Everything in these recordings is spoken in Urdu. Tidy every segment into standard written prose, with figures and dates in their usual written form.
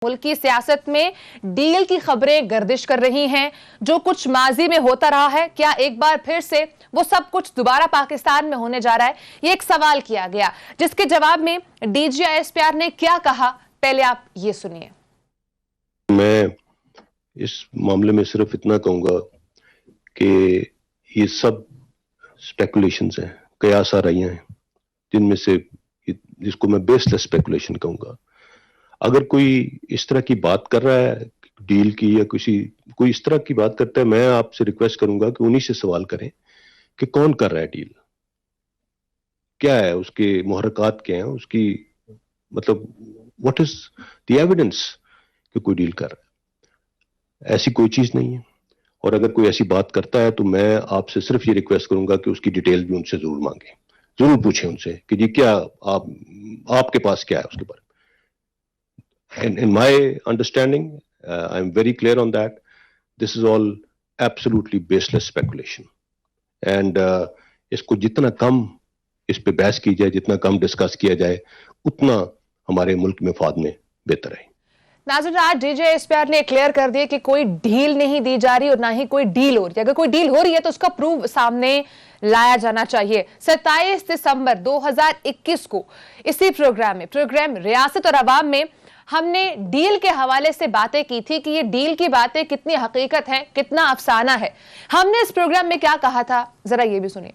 ملک کی سیاست میں ڈیل کی خبریں گردش کر رہی ہیں. جو کچھ ماضی میں ہوتا رہا ہے کیا ایک بار پھر سے وہ سب کچھ دوبارہ پاکستان میں ہونے جا رہا ہے؟ یہ ایک سوال کیا گیا جس کے جواب میں D G I S P R نے کیا کہا. پہلے آپ یہ سنیے. میں اس معاملے میں صرف اتنا کہوں گا کہ یہ سب سپیکولیشنز ہیں، قیاس آرائیاں ہیں، جن میں سے جس کو میں بیس لیس سپیکولیشن کہوں گا. اگر کوئی اس طرح کی بات کر رہا ہے ڈیل کی یا کوئی اس طرح کی بات کرتا ہے، میں آپ سے ریکویسٹ کروں گا کہ انہی سے سوال کریں کہ کون کر رہا ہے ڈیل، کیا ہے اس کے محرکات، کیا ہیں اس کی، مطلب واٹ از دی ایویڈنس کہ کوئی ڈیل کر رہا ہے. ایسی کوئی چیز نہیں ہے. اور اگر کوئی ایسی بات کرتا ہے تو میں آپ سے صرف یہ ریکویسٹ کروں گا کہ اس کی ڈیٹیل بھی ان سے ضرور مانگیں، ضرور پوچھیں ان سے کہ جی کیا آپ کے پاس کیا ہے اس کے بارے میں. In my understanding, I'm very clear on that. This is all absolutely baseless speculation. And اس کو جتنا کم اس پہ بحث کی جائے، جتنا کم ڈسکس کیا جائے، اتنا ہمارے ملک میں فاد میں بہتر ہے. ناظرین، آج D G I S P R نے کلیئر کر دیا کہ کوئی ڈیل نہیں دی جا رہی اور نہ ہی کوئی ڈیل ہو رہی ہے. اگر کوئی ڈیل ہو رہی ہے تو اس کا پروف سامنے لایا جانا چاہیے. 27 دسمبر 2021 کو اسی پروگرام ریاست اور عوام میں ہم نے ڈیل کے حوالے سے باتیں کی تھی کہ یہ ڈیل کی باتیں کتنی حقیقت ہے، کتنا افسانہ ہے. ہم نے اس پروگرام میں کیا کہا تھا، ذرا یہ بھی سنیے.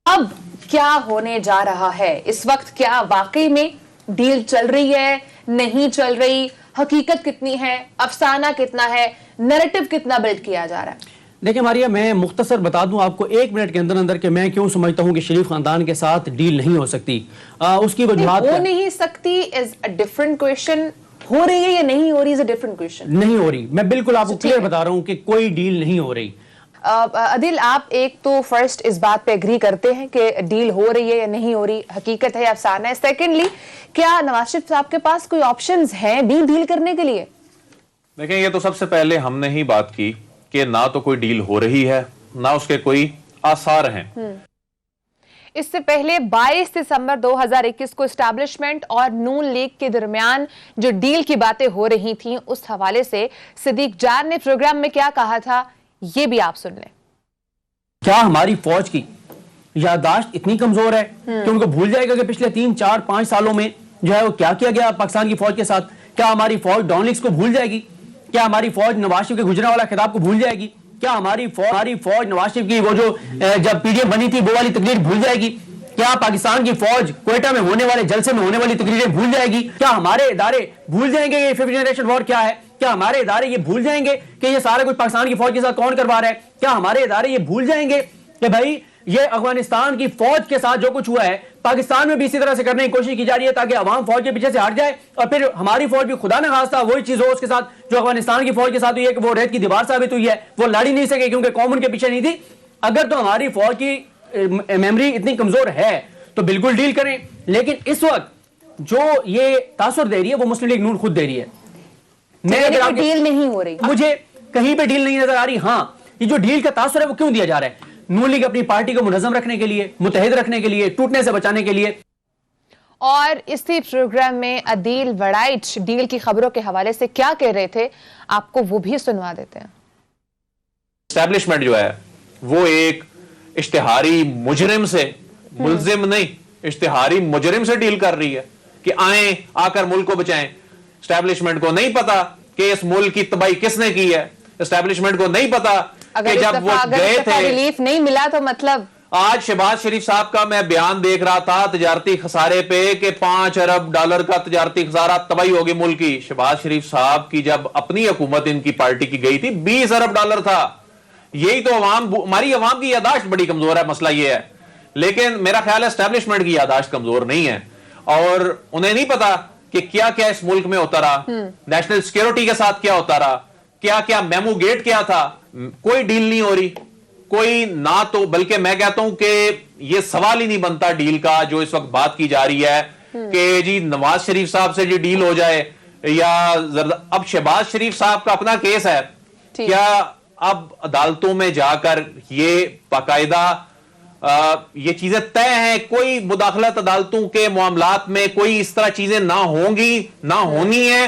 اب کیا ہونے جا رہا ہے اس وقت؟ کیا واقعی میں ڈیل چل رہی ہے، نہیں چل رہی؟ حقیقت کتنی ہے، افسانہ کتنا ہے، نیریٹو کتنا بلڈ کیا جا رہا ہے؟ دیکھیں ماریا، میں مختصر بتا دوں آپ کو 1 منٹ کے اندر کہ میں کیوں سمجھتا ہوں کہ شریف خاندان کے ساتھ ڈیل نہیں ہو سکتی. اس کی وجوہات ہو نہیں سکتی از اے ڈیفرنٹ کویشچن. ہو رہی ہے یا نہیں ہو رہی از اے ڈیفرنٹ کویشچن. نہیں ہو رہی. میں بالکل آپ کو کلیئر بتا رہا ہوں کہ کوئی ڈیل نہیں ہو رہی. عدیل، آپ ایک تو فرسٹ اس بات پہ اگری کرتے ہیں کہ ڈیل ہو رہی ہے یا نہیں ہو رہی، حقیقت ہے یا افسانہ ہے. سیکنڈلی، کیا نواز شریف صاحب کے پاس کوئی آپشنز ہیں ڈیل کرنے کے لیے؟ دیکھیں، یہ تو سب سے پہلے ہم نے ہی بات کی کہ نہ تو کوئی ڈیل ہو رہی ہے، نہ اس کے کوئی آثار ہیں. اس سے پہلے 22 دسمبر 2021 کو اسٹیبلشمنٹ اور نون لیگ کے درمیان جو ڈیل کی باتیں ہو رہی تھیں، اس حوالے سے صدیق جان نے پروگرام میں کیا کہا تھا، یہ بھی آپ سن لیں. کیا ہماری فوج کی یادداشت اتنی کمزور ہے کہ ان کو بھول جائے گا کہ پچھلے 3 4 5 سالوں میں جو ہے وہ کیا کیا گیا پاکستان کی فوج کے ساتھ؟ کیا ہماری فوج ڈان لیگز کو بھول جائے گی؟ کیا ہماری فوج نواز شریف کے گجرانوالہ خطاب کو بھول جائے گی؟ کیا ہماری فوج نواز شریف کی وہ جو جب پی ڈی ایم بنی تھی وہ والی تقریر بھول جائے گی؟ کیا پاکستان کی فوج کوئٹہ میں ہونے والے جلسے میں ہونے والی تقریریں بھول جائے گی؟ کیا ہمارے ادارے بھول جائیں گے یہ 5th جنریشن وار کیا ہے؟ کیا ہمارے ادارے یہ بھول جائیں گے کہ یہ سارا کچھ پاکستان کی فوج کے ساتھ کون کروا رہا ہے؟ کیا ہمارے ادارے یہ بھول جائیں گے کہ بھائی یہ افغانستان کی فوج کے ساتھ جو کچھ ہوا ہے پاکستان میں بھی اسی طرح سے کرنے کی کوشش کی جا رہی ہے تاکہ عوام فوج کے پیچھے سے ہٹ جائے اور پھر ہماری فوج بھی خدا نہ خواستہ وہی چیز ہو اس کے ساتھ جو افغانستان کی فوج کے ساتھ ہوئی ہے کہ وہ ریت کی دیوار ثابت ہوئی ہے، وہ لڑ ہی نہیں سکے کیونکہ قوم ان کے پیچھے نہیں تھی. اگر تو ہماری فوج کی میموری اتنی کمزور ہے تو بالکل ڈیل کریں. لیکن اس وقت جو یہ تاثر دے رہی ہے وہ مسلم لیگ نون خود دے رہی ہے. ڈیل نہیں ہو رہی، مجھے کہیں پہ ڈیل نہیں نظر آ رہی. ہاں، یہ جو ڈیل کا تاثر ہے وہ کیوں دیا جا رہا ہے؟ نون لیگ اپنی پارٹی کو منظم رکھنے کے لیے، متحد رکھنے کے لیے، ٹوٹنے سے بچانے کے لیے. اور اسی پروگرام میں عدیل وڑائچ ڈیل کی خبروں کے حوالے سے کیا کہہ رہے تھے، آپ کو وہ بھی سنوا دیتے ہیں. اسٹیبلشمنٹ جو ہے وہ ایک اشتہاری مجرم سے، ملزم نہیں، اشتہاری مجرم سے ڈیل کر رہی ہے کہ آئیں آ کر ملک کو بچائیں. اسٹیبلشمنٹ کو نہیں پتا کہ اس ملک کی تباہی کس نے کی ہے. اسٹیبلشمنٹ کو نہیں پتا کہ جب وہ گئے تھے ریلیف نہیں ملا تو مطلب آج شہباز شریف صاحب کا میں بیان دیکھ رہا تھا تجارتی خسارے پہ کہ $5 ارب کا تجارتی خسارہ، تباہی ہوگی ملک کی. شہباز شریف صاحب کی جب اپنی حکومت ان کی پارٹی کی گئی تھی $20 ارب تھا. یہی تو ہماری عوام کی یادداشت بڑی کمزور ہے، مسئلہ یہ ہے. لیکن میرا خیال ہے اسٹیبلشمنٹ کی یادداشت کمزور نہیں ہے اور انہیں نہیں پتا کہ کیا کیا اس ملک میں ہوتا رہا، نیشنل سیکیورٹی کے ساتھ کیا ہوتا رہا، کیا کیا میمو گیٹ کیا تھا. کوئی ڈیل نہیں ہو رہی، کوئی نہ تو، بلکہ میں کہتا ہوں کہ یہ سوال ہی نہیں بنتا ڈیل کا جو اس وقت بات کی جا رہی ہے کہ جی نواز شریف صاحب سے جی ڈیل ہو جائے یا اب شہباز شریف صاحب کا اپنا کیس ہے. کیا اب عدالتوں میں جا کر یہ باقاعدہ یہ چیزیں طے ہیں، کوئی مداخلت عدالتوں کے معاملات میں کوئی اس طرح چیزیں نہ ہوں گی، نہ ہونی ہے.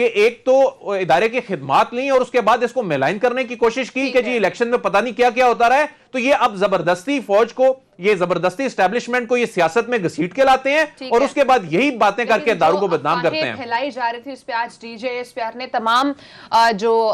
کہ ایک تو ادارے کی خدمات لیں اور اس کے بعد اس کو ملائن کرنے کی کوشش کی کہ جی الیکشن میں پتہ نہیں کیا کیا ہوتا رہا ہے، تو یہ اب زبردستی فوج کو، یہ زبردستی اسٹیبلشمنٹ کو یہ سیاست میں گھسیٹ کے لاتے ہیں اور اس کے بعد یہی باتیں کر کے دارو کو بدنام کرتے ہیں. پھیلائی جا رہی تھی اس پہ آج D J S P R نے تمام جو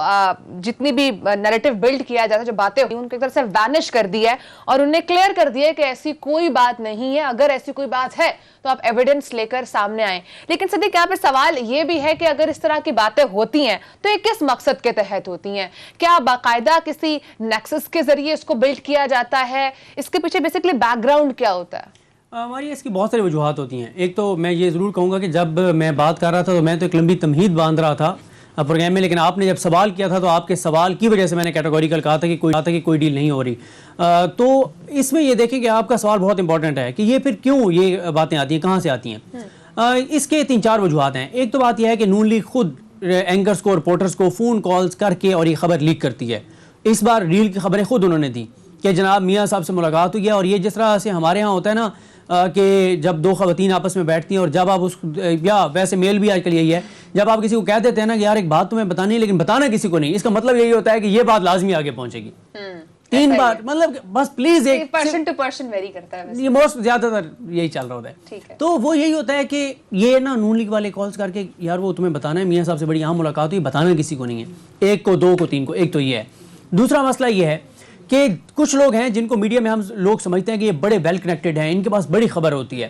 جتنی بھی نیریٹو بلڈ کیا جاتا ہے، جو باتیں ہوئی ان کی طرف سے وینش کر دی ہے اور انہیں کلیئر کر دیا ہے کہ ایسی کوئی بات نہیں ہے. اگر ایسی کوئی بات ہے تو آپ ایویڈنس لے کر سامنے آئیں. لیکن صدیق یہاں پہ سوال یہ بھی ہے کہ اگر اس طرح کی باتیں ہوتی ہیں تو یہ کس مقصد کے تحت ہوتی ہیں؟ کیا باقاعدہ کسی نیکسس کے ذریعے اس کو بلڈ کیا جاتا ہے؟ اس کے پیچھے بیسکلی بیک گراؤنڈ کیا ہوتا ہے؟ ہماری اس کی بہت ساری وجوہات ہوتی ہیں. ایک تو میں یہ ضرور کہوں گا کہ جب میں بات کر رہا تھا تو میں تو ایک لمبی تمہید باندھ رہا تھا پروگرام میں، لیکن آپ نے جب سوال کیا تھا تو آپ کے سوال کی وجہ سے میں نے کیٹیگوریکل کہا تھا کہ کوئی ڈیل نہیں ہو رہی. تو اس میں یہ دیکھیں کہ آپ کا سوال بہت امپورٹنٹ ہے کہ یہ پھر کیوں یہ باتیں آتی ہیں، کہاں سے آتی ہیں. اس کے 3-4 وجوہات ہیں. ایک تو بات یہ ہے کہ نون لیگ خود اینکرز کو، رپورٹرز کو فون کالز کر کے اور یہ خبر لیک کرتی ہے. اس بار ریل کی خبریں خود انہوں نے دی کہ جناب میاں صاحب سے ملاقات ہوئی ہے. اور یہ جس طرح سے ہمارے ہاں ہوتا ہے نا کہ جب دو خواتین آپس میں بیٹھتی ہیں اور جب آپ اس، یا ویسے میل بھی آج کل یہی ہے، جب آپ کسی کو کہہ دیتے ہیں نا کہ یار ایک بات تمہیں بتانی ہے لیکن بتانا کسی کو نہیں، اس کا مطلب یہی ہوتا ہے کہ یہ بات لازمی آگے پہنچے گی. 3 بار مطلب بس پلیز ایک پرسن ٹو پرسن ویری کرتا ہے، یہ موسٹ زیادہ تر یہی چل رہا ہوتا ہے. تو وہ یہی ہوتا ہے کہ یہ نا نون لیگ والے کالز کر کے یار وہ تمہیں بتانا ہے، میاں صاحب سے بڑی اہم ملاقات ہوئی، بتانا کسی کو نہیں ہے. 1 کو 2 کو 3 کو. ایک تو یہ ہے. دوسرا مسئلہ یہ ہے کہ کچھ لوگ ہیں جن کو میڈیا میں ہم لوگ سمجھتے ہیں کہ یہ بڑے ویل کنیکٹڈ ہیں، ان کے پاس بڑی خبر ہوتی ہے.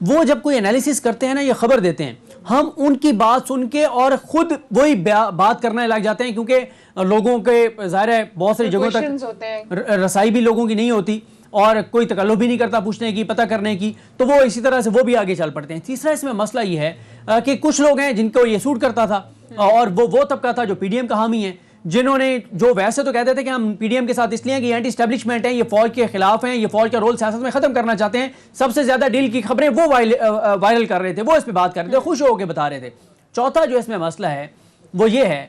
وہ جب کوئی انالیسس کرتے ہیں نا، یہ خبر دیتے ہیں، ہم ان کی بات سن کے اور خود وہی بات کرنے لگ جاتے ہیں، کیونکہ لوگوں کے ظاہر ہے بہت ساری جگہوں تک رسائی بھی لوگوں کی نہیں ہوتی اور کوئی تکلف بھی نہیں کرتا پوچھنے کی، پتہ کرنے کی، تو وہ اسی طرح سے وہ بھی آگے چل پڑتے ہیں. تیسرا اس میں مسئلہ یہ ہے کہ کچھ لوگ ہیں جن کو یہ سوٹ کرتا تھا اور وہ طبقہ تھا جو پی ڈی ایم کا حامی ہے، جنہوں نے جو ویسے تو کہتے تھے کہ ہم پی ڈی ایم کے ساتھ اس لیے کہ یہ اینٹی اسٹیبلشمنٹ ہیں، یہ فوج کے خلاف ہیں، یہ فوج کا رول سیاست میں ختم کرنا چاہتے ہیں. سب سے زیادہ ڈیل کی خبریں وہ وائرل کر رہے تھے، وہ اس پہ بات کر رہے تھے، خوش ہو کے بتا رہے تھے. چوتھا جو اس میں مسئلہ ہے وہ یہ ہے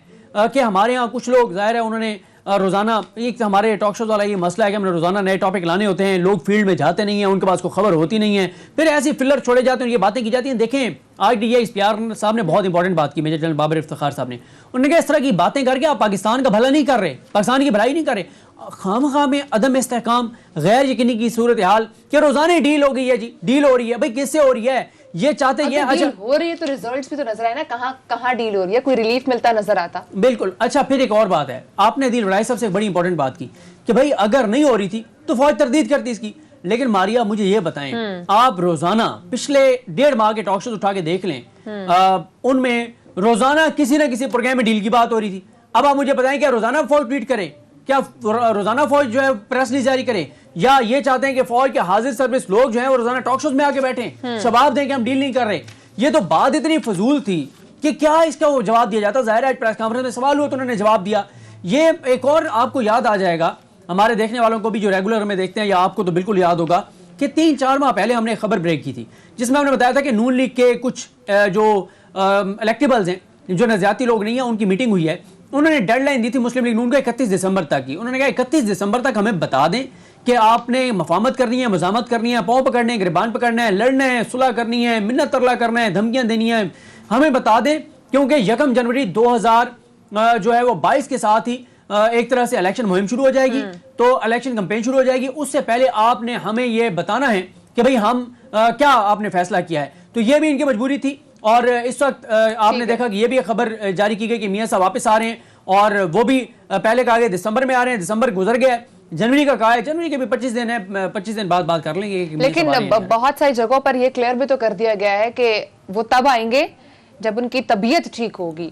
کہ ہمارے ہاں کچھ لوگ ظاہر ہے انہوں نے روزانہ، ایک ہمارے ٹاک شوز والا یہ مسئلہ ہے کہ ہم نے روزانہ نئے ٹاپک لانے ہوتے ہیں، لوگ فیلڈ میں جاتے نہیں ہیں، ان کے پاس کوئی خبر ہوتی نہیں ہے، پھر ایسی فلر چھوڑے جاتے ہیں، یہ باتیں کی جاتی ہیں. دیکھیں آج ڈی ایس پی آر صاحب نے بہت امپورٹنٹ بات کی، میجر جنرل بابر افتخار صاحب نے، انہوں نے کہا اس طرح کی باتیں کر کے آپ پاکستان کا بھلا نہیں کر رہے، پاکستان کی بھلائی نہیں کر رہے. خواہ میں عدم استحکام، غیر یقینی کی صورتحال کہ روزانہ ڈیل ہو گئی ہے، جی ڈیل ہو رہی ہے، بھائی کس سے ہو رہی ہے؟ یہ چاہتے ہیں ڈیل ہو رہی ہے تو ریزلٹس بھی تو نظر آئے نا، کہاں ڈیل ہو رہی ہے، کوئی ریلیف ملتا نظر آتا. بالکل. اچھا پھر ایک اور بات ہے، آپ نے عدیل وڑائی صاحب سے ایک بڑی امپورٹنٹ بات کی کہ بھائی اگر نہیں ہو رہی تھی تو فوج تردید کرتی اس کی. لیکن ماریا مجھے یہ بتائیں، آپ روزانہ پچھلے 1.5 ماہ کے ٹاک شوز اٹھا کے دیکھ لیں، ان میں روزانہ کسی نہ کسی پروگرام میں ڈیل کی بات ہو رہی تھی. اب آپ مجھے بتائیں کیا روزانہ فوج ٹویٹ کرے، کیا روزانہ فوج جو ہے پریس ریلیز جاری کرے، یا یہ چاہتے ہیں کہ فوج کے حاضر سروس لوگ جو ہیں وہ روزانہ ٹاک شوز میں آ کے بیٹھیں شباب دیں کہ ہم ڈیل نہیں کر رہے؟ یہ تو بات اتنی فضول تھی کہ کیا اس کا وہ جواب دیا جاتا. ظاہر ہے آج پریس کانفرنس میں سوال ہوا تو انہوں نے جواب دیا. یہ ایک اور آپ کو یاد آ جائے گا، ہمارے دیکھنے والوں کو بھی جو ریگولر ہمیں دیکھتے ہیں، یا آپ کو تو بالکل یاد ہوگا کہ 3-4 ماہ پہلے ہم نے خبر بریک کی تھی جس میں ہم نے بتایا تھا کہ نون لیگ کے کچھ جو الیکٹیبلز ہیں، جو نظریاتی لوگ نہیں ہیں، ان کی میٹنگ ہوئی ہے. انہوں نے ڈیڈ لائن دی تھی مسلم لیگ نون کو 31 دسمبر تک کی. انہوں نے کہا 31 دسمبر تک ہمیں بتا دیں کہ آپ نے مفاہمت کرنی ہے، مزاحمت کرنی ہے، پاؤں پکڑنے ہیں، گریبان پکڑنا ہے، لڑنا ہے، صلح کرنی ہے، منت ترلا کرنا ہے، دھمکیاں دینی ہیں، ہمیں بتا دیں. کیونکہ 1 جنوری 2000 جو ہے وہ 22 کے ساتھ ہی ایک طرح سے الیکشن مہم شروع ہو جائے گی، تو الیکشن کمپین شروع ہو جائے گی. اس سے پہلے آپ نے ہمیں یہ بتانا ہے کہ بھئی ہم کیا آپ نے فیصلہ کیا ہے. تو یہ بھی ان کی مجبوری تھی. اور اس وقت آپ نے دیکھا کہ یہ بھی خبر جاری کی گئی کہ میاں صاحب واپس آ رہے ہیں، اور وہ بھی پہلے کہا گیا دسمبر میں آ رہے ہیں، دسمبر گزر گیا ہے، جنوری کا کہا ہے، جنوری کے بھی 25 دن ہے، 25 دن بعد بات کر لیں گے. لیکن بہت ساری جگہوں پر یہ کلیئر بھی تو کر دیا گیا ہے کہ وہ تب آئیں گے جب ان کی طبیعت ٹھیک ہوگی.